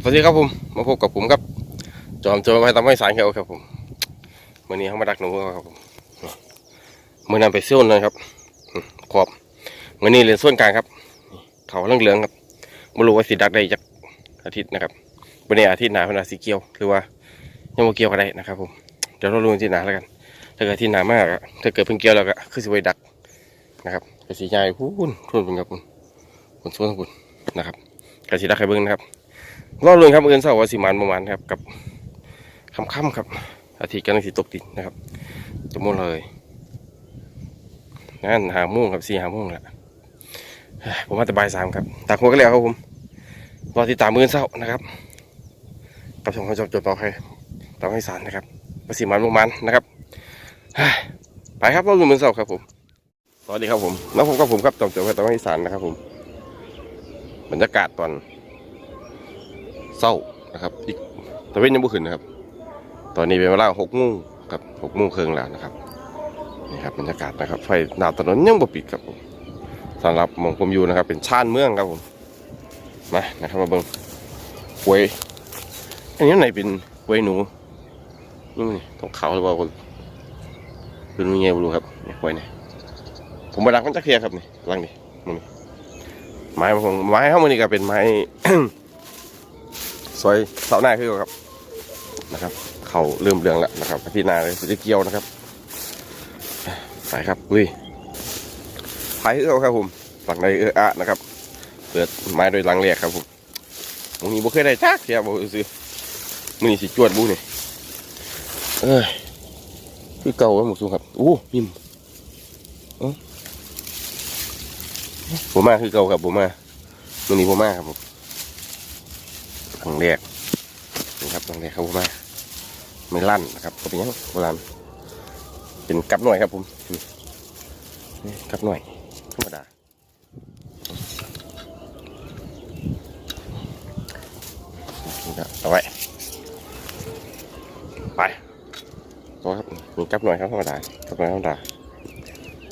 สวัสดีครับผมมาพบกับผมครับจอมโจรไปทำให้สารครับผมวันนี้เขามาดักหนูครับผมเมื่อนำไปเซี่ยวนะครับขอบวันนี้เรียนส่วนกลางครับเขาเรื่องเหลืองครับไม่รู้ว่าสีดักได้จากอาทิตย์นะครับวันนี้อาทิตย์หนาเป็นอาทิตย์เกี่ยวหรือว่ายังไม่เกี่ยวก็ได้นะครับผมเดี๋ยวเราดูที่หนาแล้วกันถ้าเกิดที่หนามากถ้าเกิดเพิ่งเกี่ยวแล้วก็คือสิไว้ดักนะครับกระสีใหญ่พุ่นเป็นครับคุณส่วนคุณนะครับกระสีดักใครเบิ้งนะครับรอดเลยครับเงินเสาร์วันสิมันประมาณครับกับค่ำๆครับอาทิตย์กำลังสิตกดินนะครับจะมุ่งเลยงั้น5 โมงครับ4-5 โมงแหละผมมาแต่บ่าย 3ครับตากหัวก็แล้วครับผมรอติดตามเงินเสาร์นะครับกับช่องของจอมโจรเป่าให้ตามให้สารนะครับวันสิมันประมาณนะครับไปครับรอดเงินเสาร์ครับผมสวัสดีครับผมแล้วผมกับผมครับจอมโจรตามให้สารนะครับผมบรรยากาศตอนเศร้านะครับอีกตะเวนยังไม่ขึ้นนะครับตอนนี้เป็นเวลา6 โมงครับ6 โมงครึ่งแล้วนะครับนี่ครับบรรยากาศนะครับไฟหน้าถนนยังบ่ปิดครับผมสำหรับมองผมอยู่นะครับเป็นชานเมืองครับผมมานะครับมาเบิ่งกล้วยอันนี้ไหนเป็นกล้วยหนูนี่ตรงเขาหรือเปล่าเป็นยังไงไม่รู้ครับนี่กล้วยนี่ผมไปรักมันจะเคลียร์ครับนี่รังนี่ไม้ของไม้เข้ามานี่ก็เป็นไม้ ซอยเสาหน้าขึ้นครับนะครับเขาเริ่มเรืองแล้วนะครับพี่นาเลยจะเกี่ยวนะครับไปครับอุ้ยไผ่ครับผมฝั่งในนะครับเปิดไม้โดยลังเรียกครับผมตรงนี้บุเคยได้จักเสียบุซื้อมือนี่สิจวดบุนี่คือเก่าหมดสูงครับมิมผมมาคือเก่าครับผมมามือนี้ผมมาครับผมลังเรียกครับลังเรียกครับผมมาไม่ลั่นนะครับเป็นยังโบราณเป็นกับหน่อยครับผมกับหน่อยธรรมดาเอาไว้ไปต่อครับมีกับหน่อยครับธรรมดากับหน่อยธรรมดา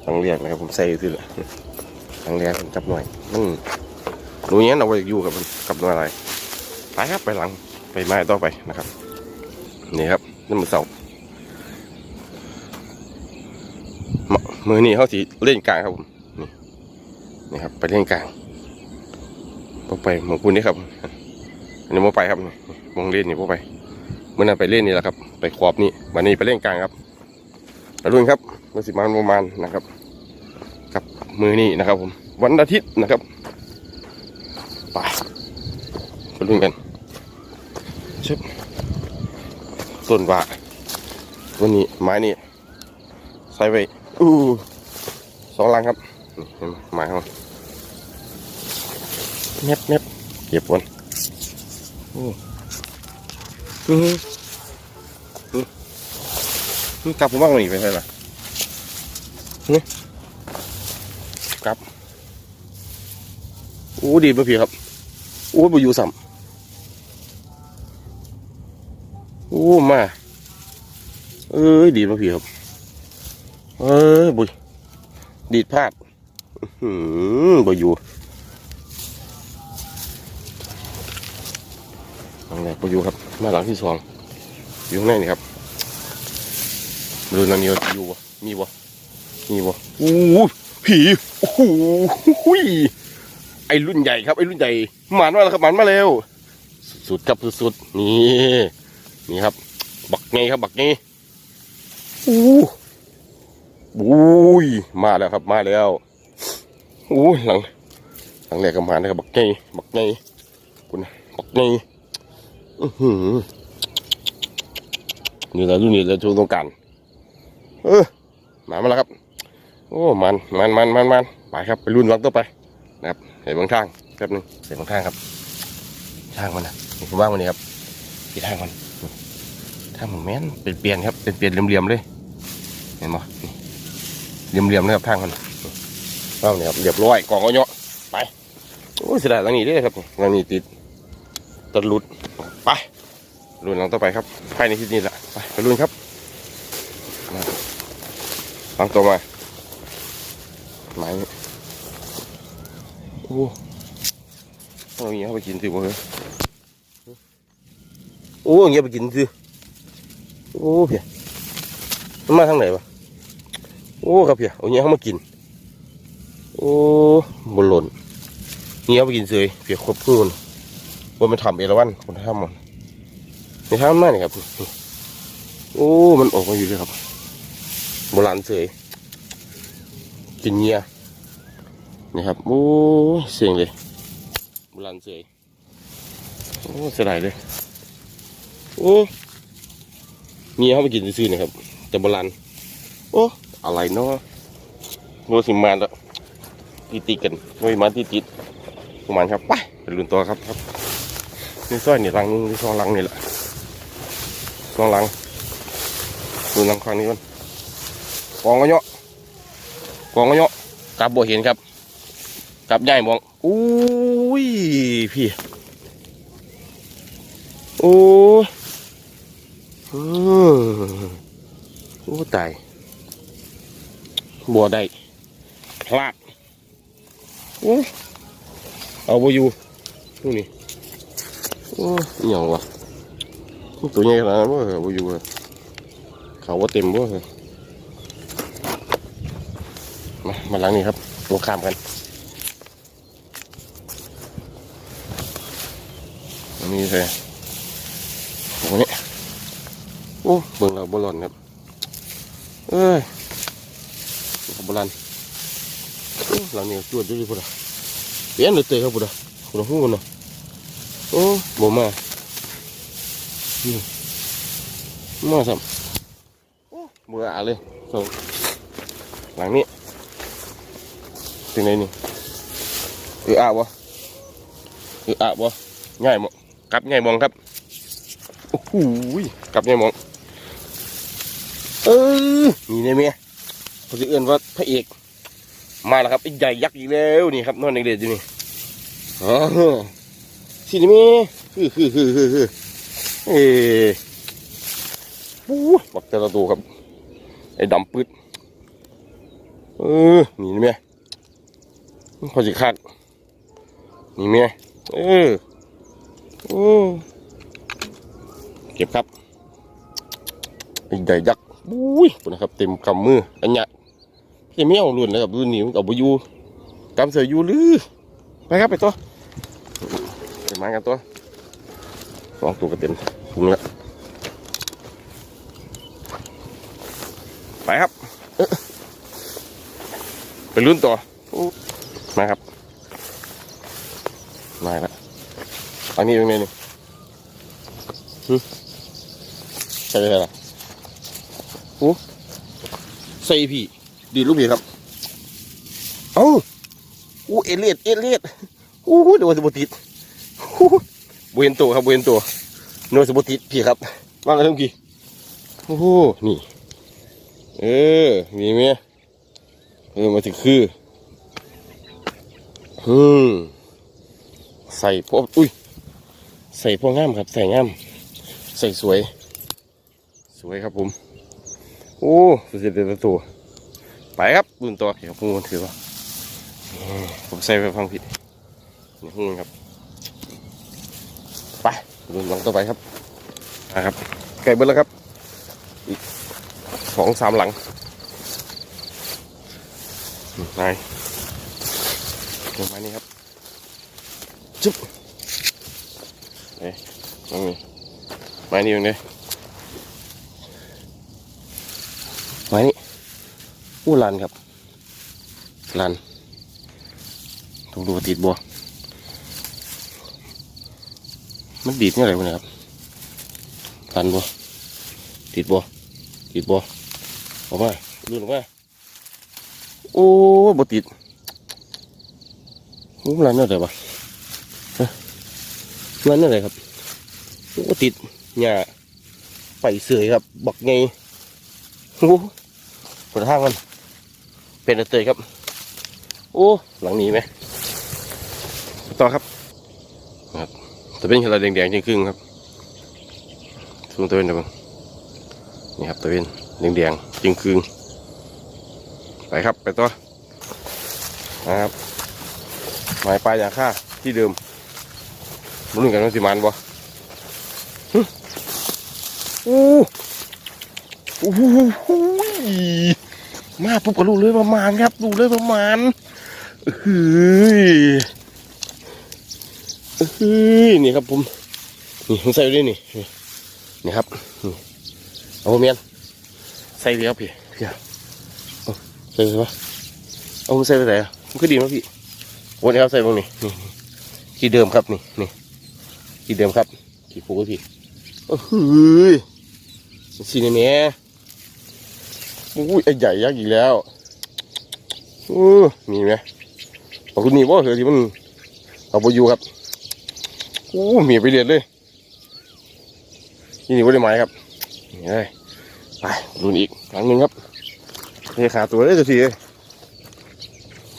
ต้องเรียกนะครับผมใส่คือเลยต้องเรียกเป็นกับหน่อยรู้อย่างนี้เราไปอยู่กับมันกับหน่อยอะไรไปครับไปหลังไปไม้ต่อไปนะครับนี่ครับนี่มันเสามือนี่เขาสิเล่นกลางครับผมนี่ครับไปเล่นกลางต้องไปมองคุณนี่ครับอันนี้มองไปครับมองเล่นนี่พวกไปเมื่อนั้นไปเล่นนี่แหละครับไปขอบนี่วันนี้ไปเล่นกลางครับไปรุ่นครับวันสิมันประมาณนะครับกับมือนี่นะครับผมวันอาทิตย์นะครับไปรุ่นกันชุบต้นว่าวันนี้ไม้นี่ใส่ไว้2 ลังครับไม้เขาเน็บเก็บวันนี่กลับผมบ้างหนิไปใช่ไหมนี่กลับดีป่ะพี่ครับบุยูสัมมาดีป่ะพี่ครับบุยดีดพลาดบุยูหลังแรกบุยูครับมาหลังที่ 2อยู่ข้างในนี่ครับดูหลังนี้อยู่วะมีวะผีไอรุ่นใหญ่ครับไอรุ่นใหญ่หมันมาแล้วครับหมันมาเร็วสุดครับสุดนี่ครับบักไงครับบักไงมาแล้วครับมาแล้วหลังแรกกับหมันนะครับบักไงคุณบักไงนี่แหละรุ่นนี้เราช่วงต้องการมาแล้วครับมันไปครับไปรุ่นลังต่อไปนะครับเห็นบางทางแป๊บนึงเห็นบางทางครับทางมันนะผมว่าวันนี้ครับที่ทางมันทางผมแม่นเป็นเปลี่ยนครับเป็นเปลี่ยนเหลี่ยมๆเลยเห็นไหมเหลี่ยมๆนะครับทางมันเอาเนี่ยครับเรียบร้อยกองเอาเนาะไปเสียดายหลังนี้ด้วยครับหลังนี้ติดตัดหลุดไปรุ่นหลังต่อไปครับภายในที่นี่แหละไปรุ่นครับหลังต่อมาไม้เอาอย่างนี้เข้าไปกินสิบ่เหรอ โอ้เงี้ยไปกินสิโอ้เพียมันมาทางไหนวะโอ้ครับเพียเอาเงี้ยเขามากินโอ้บนหล่นเงี้ยไปกินเสยเพียครบคู่ว่ามันทำเอราวัณคนทำมันในทำมากนี่ครับโอ้มันออกมาอยู่เลยครับโบราณเสยกินเงี้ยนี่ครับโอ้เสียงเลยโบราณเสยโอ้เสียดายเลยโอ้เงี้ยเขาไปกินซื่อๆนะครับแต่โบราณโอ้อะไรเนาะโมสิมาแล้วตีกันโมมาติดประมาณครับไปลุ้นตัวครับนี่สร้อยนี่รังนี่ซองรังนี่แหละซองรังดูรังครั้งนี้มันกองก็เยอะกลับบ่เห็นครับกลับใหญ่มองอุ้ยพี่โอ้โอ้ตายบัวได้พลาดโอ้เอาบัวอยู่นี่โอ้ยยังวะตัวใหญ่ขนาดนั้นว่าบัวอยู่เขาว่าเต็มว่ามาหลังนี้ครับลงข้ามกันนี่เลยตรงนี้โอ้เบิ่งเราบอลลอนครับเอ้ยบอลลันหลังนี้จวดด้วยพุ่นอ่ะเปลี่ยนเลยเตะครับพุ่นอ่ะพุ่นหูพุ่นอ่ะโอ้บ่มาสัมโอ้เบื่อเลยส่งหลังนี้ถึงไหนนี่อาบ่ง่ายมั้งกลับง่ายมองครับโอ้โหกลับง่ายมองนี่เนี่ยเมียเขาจะเอื้อนว่าพระเอกมาแล้วครับไอ้ใหญ่ยักษ์อีกแล้วนี่ครับนอนเด็กๆอยู่นี่สินี่เมียบักแต่ละตัวครับไอ้ดำปืดนี่เมียเขาจะคาดนี่เมียเก็บครับไอ้ใหญ่ยักษ์นะครับเต็มกำมืออันเนี้ยพี่ไม่เอาลุ่นนะครับรุ่นนี้เอาไปยูกำเสือยูลือไปครับไปตัวไปมากันตัวสองตัวก็เต็มถุงแล้วไปครับไปลุ้นต่อมาครับมาแล้วอันนี้เป็นไงนี่ใช่ไหมล่ะใส่พี่ดีลูกพี่ครับเอเลียดเดี๋ยวสบูติดเวนตัวครับเวนตัวโนสบูติดพี่ครับว่างกันทั้งกี่นี่มีไหมมาถึงคือใส่พวกใส่พวกงามครับใส่งามใส่สวยครับผมสุดเด็ดตัวไปครับบุญตัวเดี๋ยวพูดถือว่าผมใส่ไปฟังผิดนี่พูดครับไปบุญหลังต่อไปครับนะครับไก่เบิ้ลแล้วครับอีก2-3 หลังนายลงมานี่ครับจุ๊บนี่มานี่ตรงนี้มานี่ลันครับลันต้องดูติดบัวมันดีดนี่อะไรวะเนี่ยครับลันบัวติดบัวออกมาดูออกมาบัวติดลันนี่อะไรวะลันนี่อะไรครับติดหญ้าไปเสื่อยครับบักไงผลทางมันเป็นเตยครับหลังนี้ไหมต่อครับจะเป็นอะไรแดงๆจริงครึ่งครับสูงตัวเป็นแบบนี่ครับตัวเป็นแดงๆจริงครึ่งไปครับไปต่อนะครับหมายปลายอย่างค่าที่เดิมรุ่นกันว่าสิมันบ่ อู้อู้หูมาปุ๊บก็รู้เลยประมาณครับรู้เลยประมาณเฮ้ยนี่ครับผมนี่ผมใส่ด้วยนี่นี่ครับเอาเมียนใส่เลยครับพี่ใส่เลยปะเอาผมใส่ไปไหนอ่ะมันก็ดีมั้งพี่วันนี้ครับใส่ตรงนี้นี่ที่เดิมครับนี่ที่เดิมครับที่ปูพี่เฮ้ยสีนี่แม่อุ้ยไอ้ใหญ่ยักษ์อีกแล้วมีไหมขอบคุณนี่ว่าเถอะที่มันเอาไปอยู่ครับมีไปเรียนเลยนี่ว่าได้ไหมครับนี่เลยไปดูอีกครั้งหนึ่งครับเทขาตัวได้ตัวทีเลย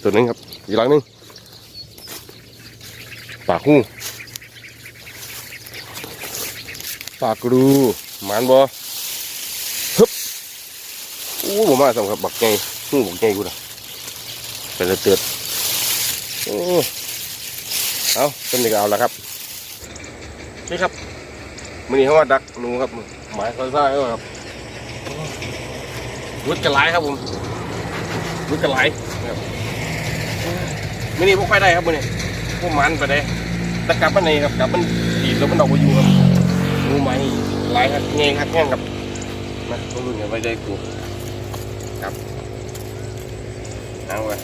ตัวนึงครับอีกครั้งนึงปากหูปากรูมันบ่ฮึบผมมาสำครับบักไงหูบักไงกูนะเป็นเตือนเอาเป็นเด็กเอาละครับนี่ครับมือนี้เขาว่าดักหนูครับหมายเขาซ่าเขาครับวุ้ดกระไรครับผมวุ้ดกระไรครับมือนี้พวกไปได้ครับมือนี้พวกมันไปได้แต่กลับมันในครับกลับมันดีแล้วมันออกมาอยู่ครับหนูไหมไรครับเงี้ยครับแง่ครับนะต้องรุ่นกันไปได้กูครับเอาไว้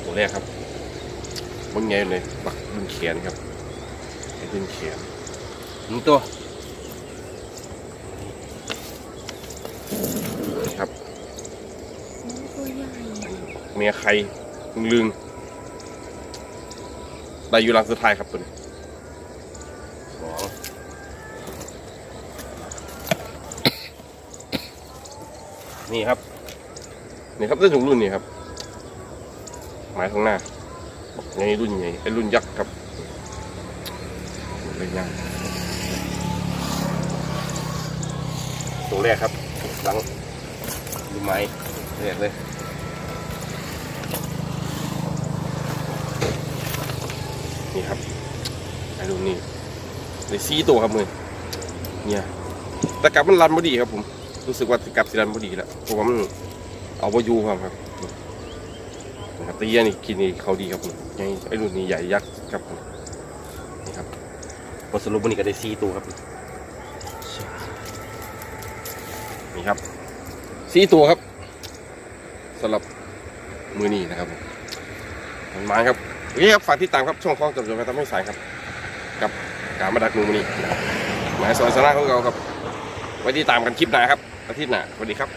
ตัวแรกครับบนไงเลยบักดึงเขียนครับดึงเขียนนี่ตัวครับเมียใครลึงได้อยู่หลังสุดท้ายครับตัวนี้นี่ครับนี่ครับได้ถุงรุ่นนี่ครับหมายข้างหน้าไงรุ่นใหญ่ไอ้รุ่นยักษ์ครับเป็นยังตัวแรกครับหลังดูไม้แรกเลยนี่ครับไอ้รุ่นนี้เลยซีตัวครับมือเนี่ยแต่กลับมันรันพอดีครับผมรู้สึกว่ากับสิรันพอดีแล้วเพราะว่ามันเอาไปยูครับนะครับแต่ยี่นี่กินนี่เขาดีครับผมไอ้รุ่นนี้ใหญ่ยักษ์ครับผมนี่ครับพอสรุปวันนี้ก็ได้ซีตัวครับนี่ครับซีตัวครับสำหรับมือนี้นะครับมันมาครับนี่ครับฝากติดตามครับช่องคล้องจับจนไปทำให้สายครับกับการมาดักนูมือนี้หมายสอนสาระของเราครับไว้ติดตามกันคลิปหน้าครับอาทิตย์หน้าสวัสดีครับ